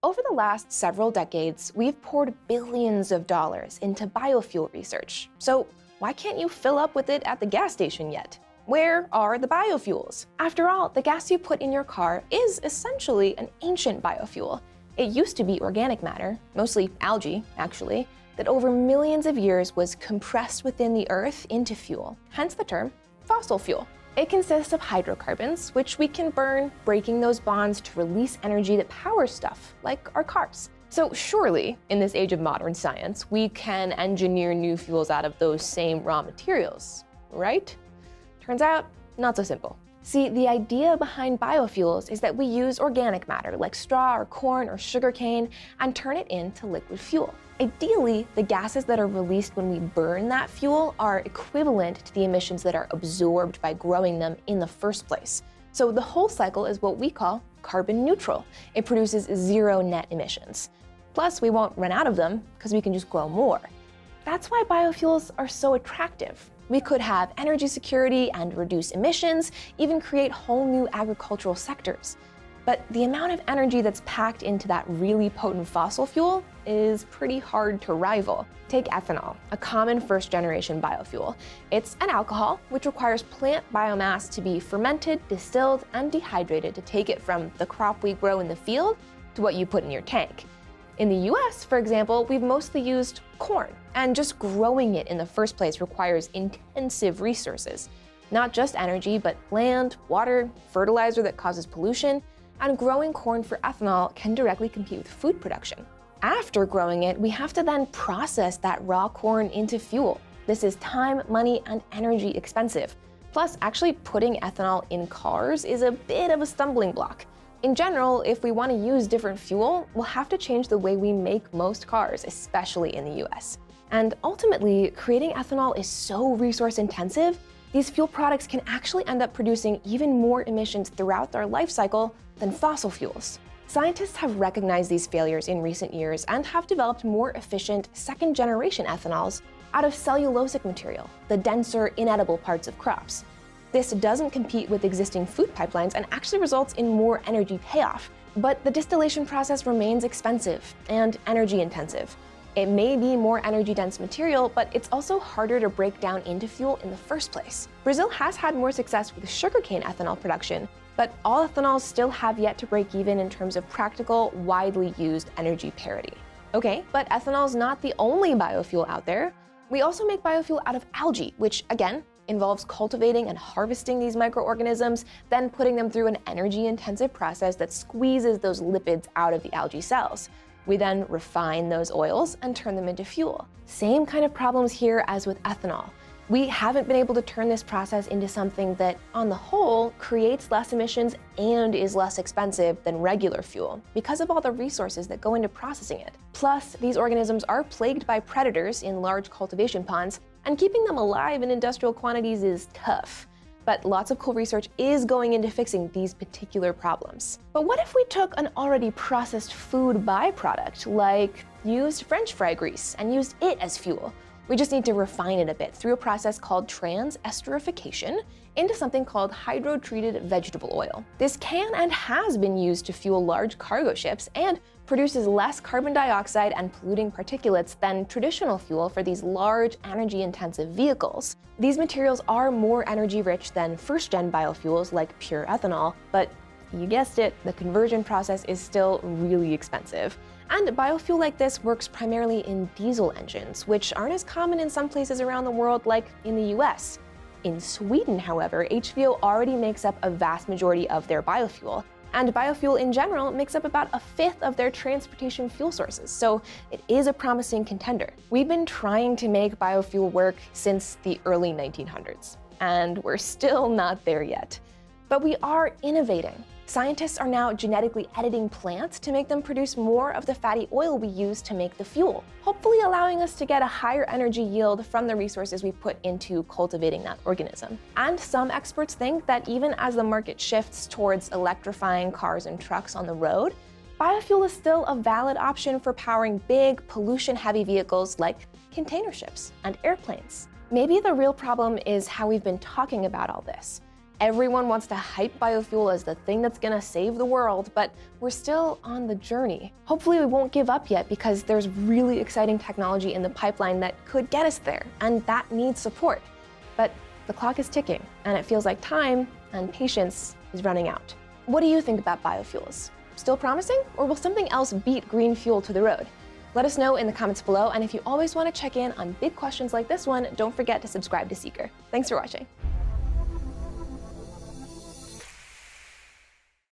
Over the last several decades, we've poured billions of dollars into biofuel research. So why can't you fill up with it at the gas station yet? Where are the biofuels? After all, the gas you put in your car is essentially an ancient biofuel. It used to be organic matter, mostly algae, actually, that over millions of years was compressed within the earth into fuel, hence the term fossil fuel. It consists of hydrocarbons, which we can burn, breaking those bonds to release energy that powers stuff, like our cars. So surely, in this age of modern science, we can engineer new fuels out of those same raw materials, right? Turns out, not so simple. See, the idea behind biofuels is that we use organic matter like straw or corn or sugarcane and turn it into liquid fuel. Ideally, the gases that are released when we burn that fuel are equivalent to the emissions that are absorbed by growing them in the first place. So the whole cycle is what we call carbon neutral. It produces zero net emissions. Plus, we won't run out of them because we can just grow more. That's why biofuels are so attractive. We could have energy security and reduce emissions, even create whole new agricultural sectors. But the amount of energy that's packed into that really potent fossil fuel is pretty hard to rival. Take ethanol, a common first-generation biofuel. It's an alcohol which requires plant biomass to be fermented, distilled, and dehydrated to take it from the crop we grow in the field to what you put in your tank. In the US, for example, we've mostly used corn, and just growing it in the first place requires intensive resources. Not just energy, but land, water, fertilizer that causes pollution, and growing corn for ethanol can directly compete with food production. After growing it, we have to then process that raw corn into fuel. This is time, money, and energy expensive. Plus, actually putting ethanol in cars is a bit of a stumbling block. In general, if we want to use different fuel, we'll have to change the way we make most cars, especially in the US. And ultimately, creating ethanol is so resource intensive, these fuel products can actually end up producing even more emissions throughout their life cycle than fossil fuels. Scientists have recognized these failures in recent years and have developed more efficient second-generation ethanols out of cellulosic material, the denser, inedible parts of crops. This doesn't compete with existing food pipelines and actually results in more energy payoff. But the distillation process remains expensive and energy intensive. It may be more energy-dense material, but it's also harder to break down into fuel in the first place. Brazil has had more success with sugarcane ethanol production, but all ethanols still have yet to break even in terms of practical, widely used energy parity. Okay, but ethanol's not the only biofuel out there. We also make biofuel out of algae, which again, involves cultivating and harvesting these microorganisms, then putting them through an energy-intensive process that squeezes those lipids out of the algae cells. We then refine those oils and turn them into fuel. Same kind of problems here as with ethanol. We haven't been able to turn this process into something that, on the whole, creates less emissions and is less expensive than regular fuel because of all the resources that go into processing it. Plus, these organisms are plagued by predators in large cultivation ponds, and keeping them alive in industrial quantities is tough. But lots of cool research is going into fixing these particular problems. But what if we took an already processed food byproduct, like used French fry grease, and used it as fuel? We just need to refine it a bit through a process called transesterification into something called hydrotreated vegetable oil. This can and has been used to fuel large cargo ships and produces less carbon dioxide and polluting particulates than traditional fuel for these large, energy-intensive vehicles. These materials are more energy-rich than first-gen biofuels like pure ethanol, but you guessed it, the conversion process is still really expensive. And biofuel like this works primarily in diesel engines, which aren't as common in some places around the world like in the US. In Sweden, however, HVO already makes up a vast majority of their biofuel, and biofuel in general makes up about a fifth of their transportation fuel sources, so it is a promising contender. We've been trying to make biofuel work since the early 1900s, and we're still not there yet. But we are innovating. Scientists are now genetically editing plants to make them produce more of the fatty oil we use to make the fuel, hopefully allowing us to get a higher energy yield from the resources we put into cultivating that organism. And some experts think that even as the market shifts towards electrifying cars and trucks on the road, biofuel is still a valid option for powering big, pollution-heavy vehicles like container ships and airplanes. Maybe the real problem is how we've been talking about all this. Everyone wants to hype biofuel as the thing that's gonna save the world, but we're still on the journey. Hopefully we won't give up yet because there's really exciting technology in the pipeline that could get us there, and that needs support. But the clock is ticking, and it feels like time and patience is running out. What do you think about biofuels? Still promising, or will something else beat green fuel to the road? Let us know in the comments below, and if you always want to check in on big questions like this one, don't forget to subscribe to Seeker. Thanks for watching.